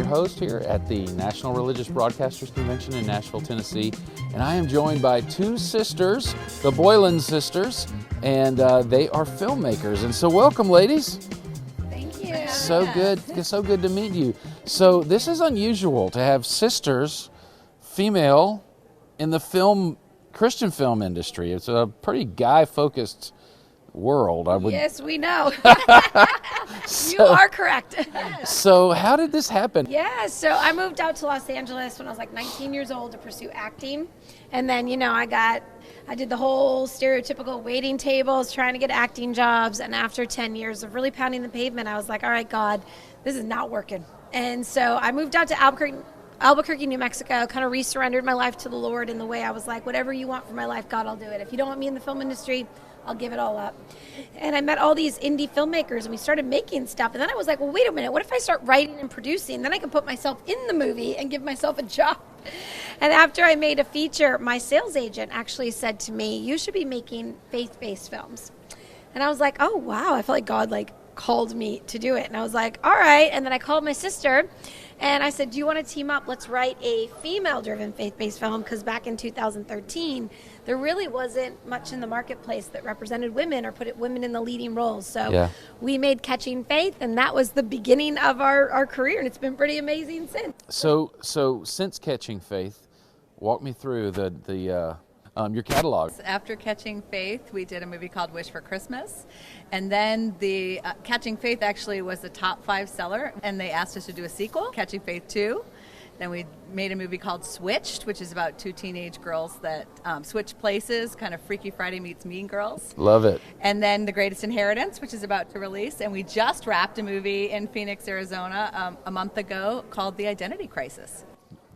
host here at the National Religious Broadcasters Convention in Nashville, Tennessee, and I am joined by two sisters, the Boylan Sisters, and they are filmmakers. And so welcome, ladies. Thank you. So good to meet you. So this is unusual to have sisters, female, in the Christian film industry. It's a pretty guy-focused world. Yes, we know. You are correct. So how did this happen? Yeah, so I moved out to Los Angeles when I was like 19 years old to pursue acting. And then, I did the whole stereotypical waiting tables, trying to get acting jobs. And after 10 years of really pounding the pavement, I was like, all right, God, this is not working. And so I moved out to Albuquerque, New Mexico, kind of resurrendered my life to the Lord in the way I was like, whatever you want for my life, God, I'll do it. If you don't want me in the film industry, I'll give it all up. And I met all these indie filmmakers and we started making stuff. And then I was like, well, wait a minute, what if I start writing and producing? Then I can put myself in the movie and give myself a job. And after I made a feature, my sales agent actually said to me, you should be making faith-based films. And I was like, oh, wow, I felt like God called me to do it. And I was like, all right. And then I called my sister and I said, do you want to team up? Let's write a female-driven faith-based film, because back in 2013, there really wasn't much in the marketplace that represented women or put women in the leading roles. So we made Catching Faith, and that was the beginning of our career, and it's been pretty amazing since. So since Catching Faith, walk me through your catalog. After Catching Faith, we did a movie called Wish for Christmas. And then the Catching Faith actually was the top 5 seller, and they asked us to do a sequel, Catching Faith 2. Then we made a movie called Switched, which is about 2 teenage girls that switch places, kind of Freaky Friday meets Mean Girls. Love it. And then The Greatest Inheritance, which is about to release. And we just wrapped a movie in Phoenix, Arizona a month ago called The Identity Crisis.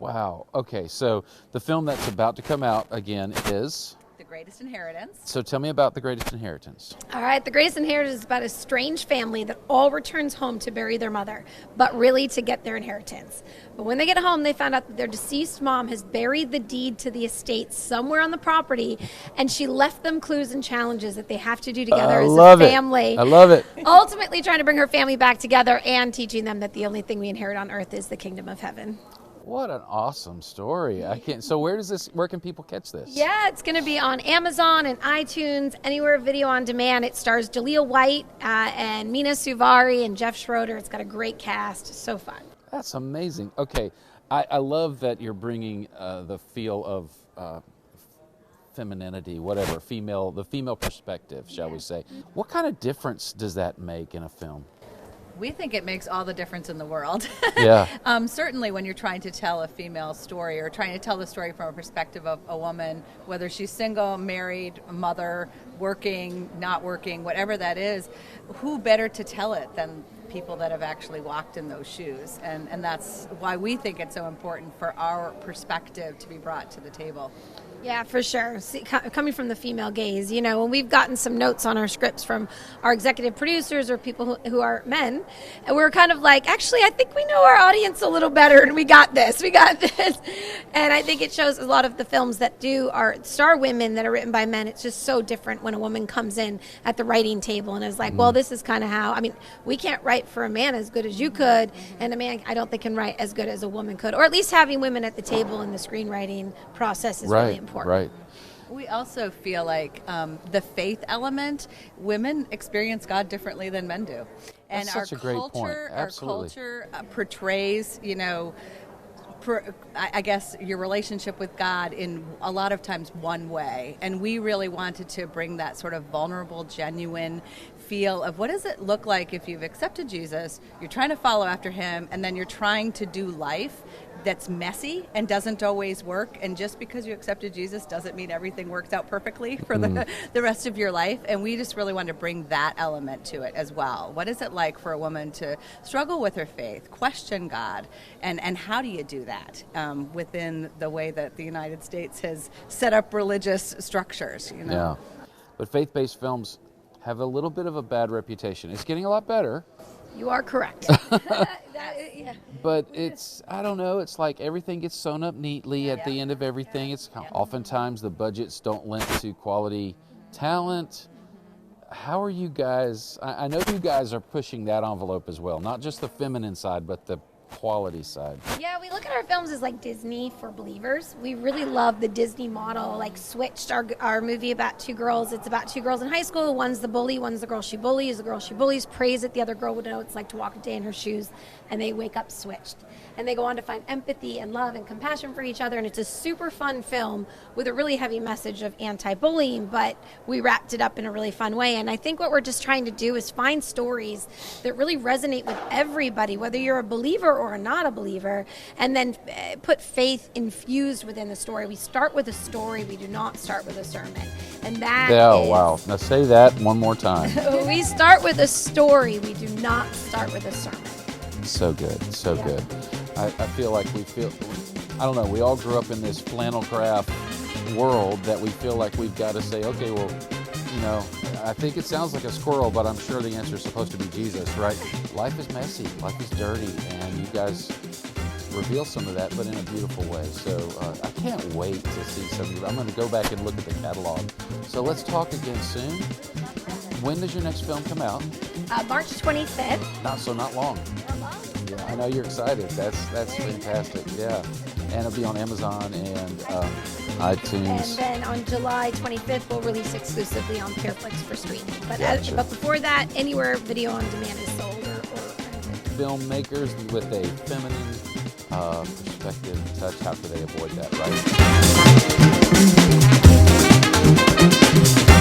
Wow. Okay, so the film that's about to come out again is? The Greatest Inheritance. So tell me about The Greatest Inheritance. All right, The Greatest Inheritance is about a strange family that all returns home to bury their mother, but really to get their inheritance. But when they get home, they found out that their deceased mom has buried the deed to the estate somewhere on the property, and she left them clues and challenges that they have to do together as a family. I love it. Ultimately trying to bring her family back together and teaching them that the only thing we inherit on earth is the kingdom of heaven. What an awesome story. So where can people catch this? Yeah, it's going to be on Amazon and iTunes, anywhere video on demand. It stars Jaleel White and Mina Suvari and Jeff Schroeder. It's got a great cast. So fun. That's amazing. Okay, I love that you're bringing the feel of femininity, whatever, the female perspective, shall we say. What kind of difference does that make in a film? We think it makes all the difference in the world. Yeah. Certainly when you're trying to tell a female story or trying to tell the story from a perspective of a woman, whether she's single, married, mother, working, not working, whatever that is, who better to tell it than people that have actually walked in those shoes? And that's why we think it's so important for our perspective to be brought to the table. Yeah, for sure. See, coming from the female gaze, when we've gotten some notes on our scripts from our executive producers or people who are men, and we're kind of like, actually, I think we know our audience a little better, and we got this. And I think it shows a lot of the films that are star women that are written by men. It's just so different when a woman comes in at the writing table and is like, well, this is kind of how, we can't write for a man as good as you could, and a man, I don't think, can write as good as a woman could, or at least having women at the table in the screenwriting process is really important. Right. We also feel like the faith element, women experience God differently than men do. And That's such a great point. Absolutely. Our culture portrays, I guess, your relationship with God in a lot of times one way. And we really wanted to bring that sort of vulnerable, genuine feel of what does it look like if you've accepted Jesus, you're trying to follow after him, and then you're trying to do life that's messy and doesn't always work. And just because you accepted Jesus doesn't mean everything works out perfectly for the rest of your life. And we just really wanted to bring that element to it as well. What is it like for a woman to struggle with her faith, question God, and how do you do that within the way that the United States has set up religious structures? Yeah, but faith-based films have a little bit of a bad reputation. It's getting a lot better. You are correct. But I don't know, it's like everything gets sewn up neatly at the end of everything. It's oftentimes the budgets don't lend to quality talent. How are you guys, I know you guys are pushing that envelope as well, not just the feminine side, but the quality side? Yeah, we look at our films as like Disney for believers. We really love the Disney model, like Switched, our movie about two girls. It's about two girls in high school. One's the bully, one's the girl she bullies. The girl she bullies prays it. The other girl would know it's like to walk a day in her shoes, and they wake up switched. And they go on to find empathy and love and compassion for each other, and it's a super fun film with a really heavy message of anti-bullying, but we wrapped it up in a really fun way. And I think what we're just trying to do is find stories that really resonate with everybody, whether you're a believer or not a believer, and then put faith infused within the story. We start with a story. We do not start with a sermon. And that Oh, wow. Now say that one more time. We start with a story. We do not start with a sermon. So good, so good. I feel like I don't know, we all grew up in this flannel graph world that we feel like we've got to say, okay, well, you know, I think it sounds like a squirrel, but I'm sure the answer is supposed to be Jesus, right? Life is messy, life is dirty, and you guys reveal some of that, but in a beautiful way. So I can't wait to see some of you. I'm going to go back and look at the catalog. So let's talk again soon. When does your next film come out? March 25th. Not long. Yeah, I know you're excited. That's fantastic. Yeah, and it'll be on Amazon and iTunes. And then on July 25th, we'll release exclusively on Paraflix for streaming. But Gotcha. but before that, anywhere video on demand is sold or Filmmakers with a feminine perspective touch. How could they avoid that, right?